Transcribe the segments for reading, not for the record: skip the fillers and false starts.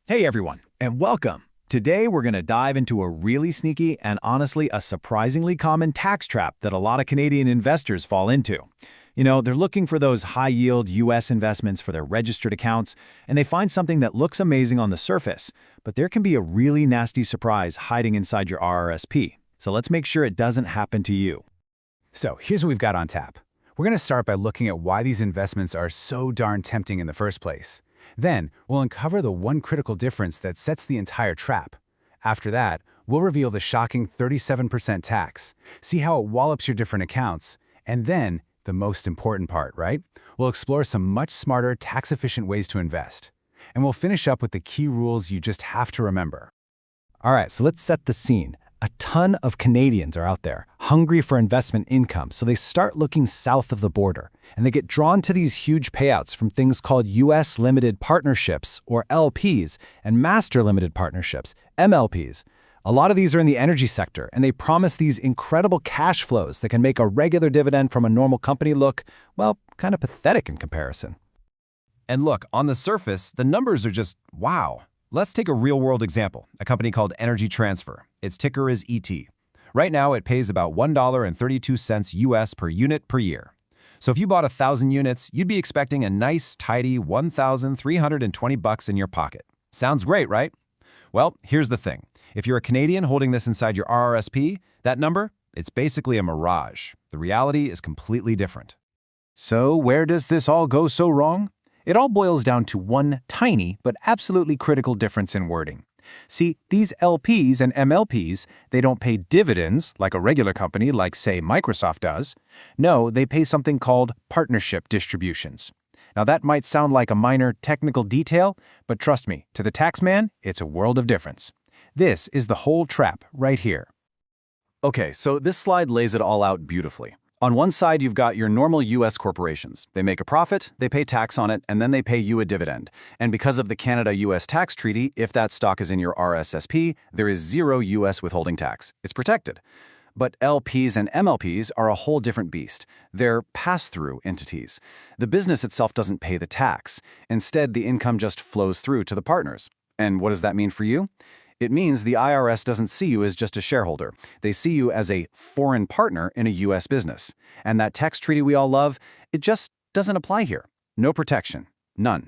Hey everyone, and welcome. Today we're going to dive into a really sneaky and honestly a surprisingly common tax trap that a lot of Canadian investors fall into. They're looking for those high-yield U.S. investments for their registered accounts, and they find something that looks amazing on the surface, but there can be a really nasty surprise hiding inside your RRSP. So let's make sure it doesn't happen to you. So here's what we've got on tap. We're going to start by looking at why these investments are so darn tempting in the first place. Then, we'll uncover the one critical difference that sets the entire trap. After that, we'll reveal the shocking 37% tax, see how it wallops your different accounts, and then, the most important part, right? We'll explore some much smarter, tax-efficient ways to invest. And we'll finish up with the key rules you just have to remember. All right, so let's set the scene. A ton of Canadians are out there, hungry for investment income, so they start looking south of the border, and they get drawn to these huge payouts from things called U.S. Limited Partnerships, or LPs, and Master Limited Partnerships, MLPs. A lot of these are in the energy sector, and they promise these incredible cash flows that can make a regular dividend from a normal company look, well, kind of pathetic in comparison. And look, on the surface, the numbers are just wow. Let's take a real-world example, a company called Energy Transfer. Its ticker is ET. Right now, it pays about $1.32 US per unit per year. So if you bought 1,000 units, you'd be expecting a nice, tidy $1,320 in your pocket. Sounds great, right? Well, here's the thing. If you're a Canadian holding this inside your RRSP, that number, it's basically a mirage. The reality is completely different. So where does this all go so wrong? It all boils down to one tiny but absolutely critical difference in wording. See, these LPs and MLPs, they don't pay dividends like a regular company like, say, Microsoft does. No, they pay something called partnership distributions. Now, that might sound like a minor technical detail, but trust me, to the tax man, it's a world of difference. This is the whole trap right here. Okay, so this slide lays it all out beautifully. On one side, you've got your normal U.S. corporations. They make a profit, they pay tax on it, and then they pay you a dividend. And because of the Canada-U.S. tax treaty, if that stock is in your RSSP, there is zero U.S. withholding tax. It's protected. But LPs and MLPs are a whole different beast. They're pass-through entities. The business itself doesn't pay the tax. Instead, the income just flows through to the partners. And what does that mean for you? It means the IRS doesn't see you as just a shareholder. They see you as a foreign partner in a U.S. business. And that tax treaty we all love, it just doesn't apply here. No protection. None.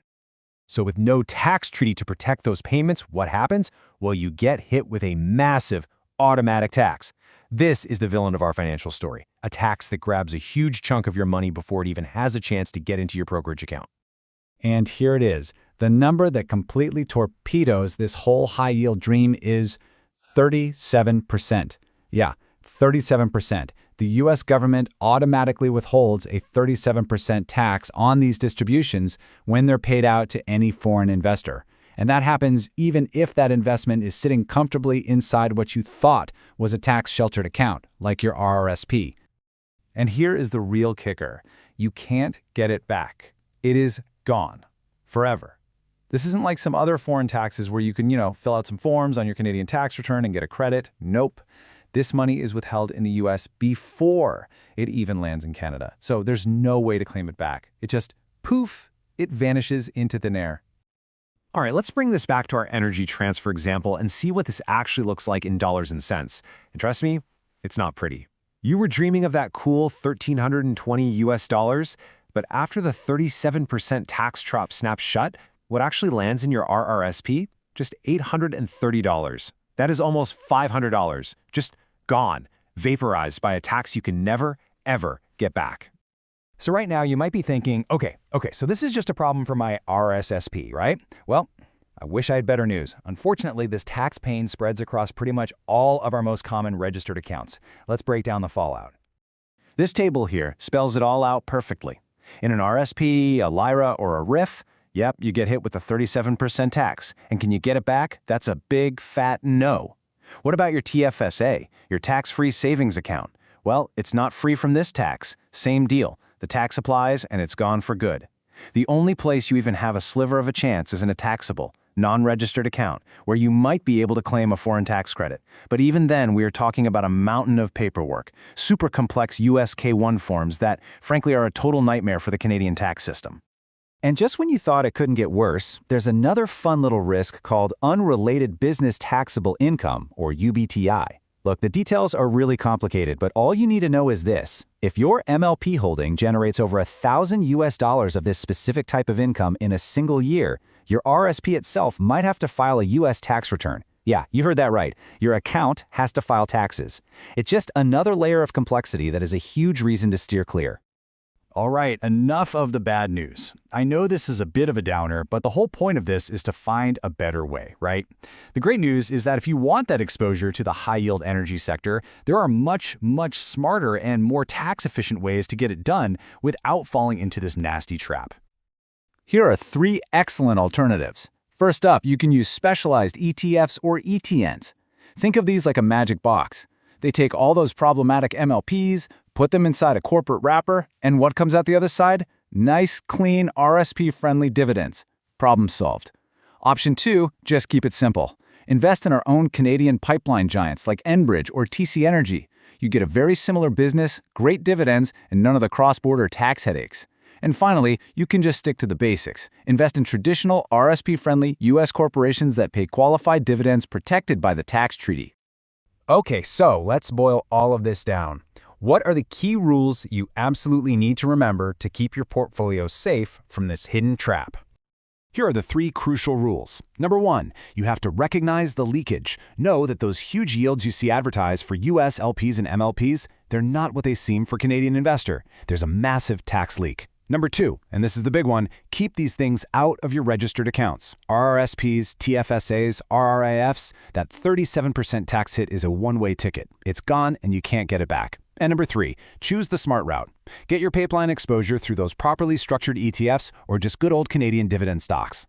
So with no tax treaty to protect those payments, what happens? Well, you get hit with a massive automatic tax. This is the villain of our financial story, a tax that grabs a huge chunk of your money before it even has a chance to get into your brokerage account. And here it is. The number that completely torpedoes this whole high-yield dream is 37%. Yeah, 37%. The U.S. government automatically withholds a 37% tax on these distributions when they're paid out to any foreign investor. And that happens even if that investment is sitting comfortably inside what you thought was a tax-sheltered account, like your RRSP. And here is the real kicker. You can't get it back. It is gone. Forever. This isn't like some other foreign taxes where you can, fill out some forms on your Canadian tax return and get a credit. Nope. This money is withheld in the U.S. before it even lands in Canada. So there's no way to claim it back. It just, poof, it vanishes into thin air. All right, let's bring this back to our energy transfer example and see what this actually looks like in dollars and cents. And trust me, it's not pretty. You were dreaming of that cool $1,320 US, but after the 37% tax trap snaps shut, what actually lands in your RRSP? Just $830. That is almost $500. Just gone, vaporized by a tax you can never, ever get back. So right now you might be thinking, okay, so this is just a problem for my RSSP, right? Well, I wish I had better news. Unfortunately, this tax pain spreads across pretty much all of our most common registered accounts. Let's break down the fallout. This table here spells it all out perfectly. In an RSP, a LIRA, or a RIF, yep, you get hit with a 37% tax. And can you get it back? That's a big, fat no. What about your TFSA, your tax-free savings account? Well, it's not free from this tax. Same deal. The tax applies, and it's gone for good. The only place you even have a sliver of a chance is in a taxable, non-registered account, where you might be able to claim a foreign tax credit. But even then, we are talking about a mountain of paperwork, super complex US K-1 forms that, frankly, are a total nightmare for the Canadian tax system. And just when you thought it couldn't get worse, there's another fun little risk called unrelated business taxable income, or UBTI. Look, the details are really complicated, but all you need to know is this. If your MLP holding generates over $1,000 of this specific type of income in a single year, your RRSP itself might have to file a U.S. tax return. Yeah, you heard that right. Your account has to file taxes. It's just another layer of complexity that is a huge reason to steer clear. All right, enough of the bad news. I know this is a bit of a downer, but the whole point of this is to find a better way, right? The great news is that if you want that exposure to the high-yield energy sector, there are much smarter and more tax-efficient ways to get it done without falling into this nasty trap. Here are 3 excellent alternatives. First up, you can use specialized ETFs or ETNs. Think of these like a magic box. They take all those problematic MLPs, put them inside a corporate wrapper, and what comes out the other side? Nice, clean, RRSP-friendly dividends. Problem solved. Option 2, just keep it simple. Invest in our own Canadian pipeline giants like Enbridge or TC Energy. You get a very similar business, great dividends, and none of the cross-border tax headaches. And finally, you can just stick to the basics. Invest in traditional, RRSP-friendly U.S. corporations that pay qualified dividends protected by the tax treaty. Okay, so let's boil all of this down. What are the key rules you absolutely need to remember to keep your portfolio safe from this hidden trap? Here are the 3 crucial rules. Number 1, you have to recognize the leakage. Know that those huge yields you see advertised for US LPs and MLPs, they're not what they seem for Canadian investor. There's a massive tax leak. Number 2, and this is the big one, keep these things out of your registered accounts. RRSPs, TFSAs, RRIFs, that 37% tax hit is a one-way ticket. It's gone and you can't get it back. And number 3, choose the smart route. Get your pipeline exposure through those properly structured ETFs or just good old Canadian dividend stocks.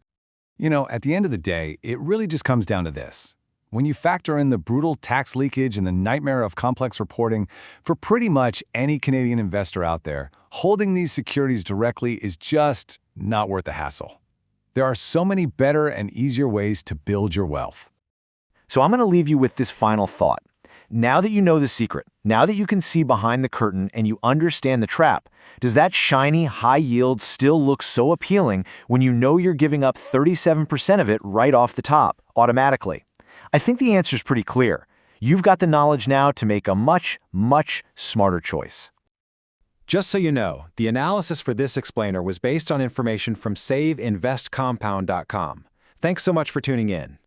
You know, at the end of the day, it really just comes down to this. When you factor in the brutal tax leakage and the nightmare of complex reporting, for pretty much any Canadian investor out there, holding these securities directly is just not worth the hassle. There are so many better and easier ways to build your wealth. So I'm going to leave you with this final thought. Now that you know the secret, now that you can see behind the curtain and you understand the trap, does that shiny high yield still look so appealing when you know you're giving up 37% of it right off the top, automatically? I think the answer is pretty clear. You've got the knowledge now to make a much smarter choice. Just so you know, the analysis for this explainer was based on information from SaveInvestCompound.com. Thanks so much for tuning in.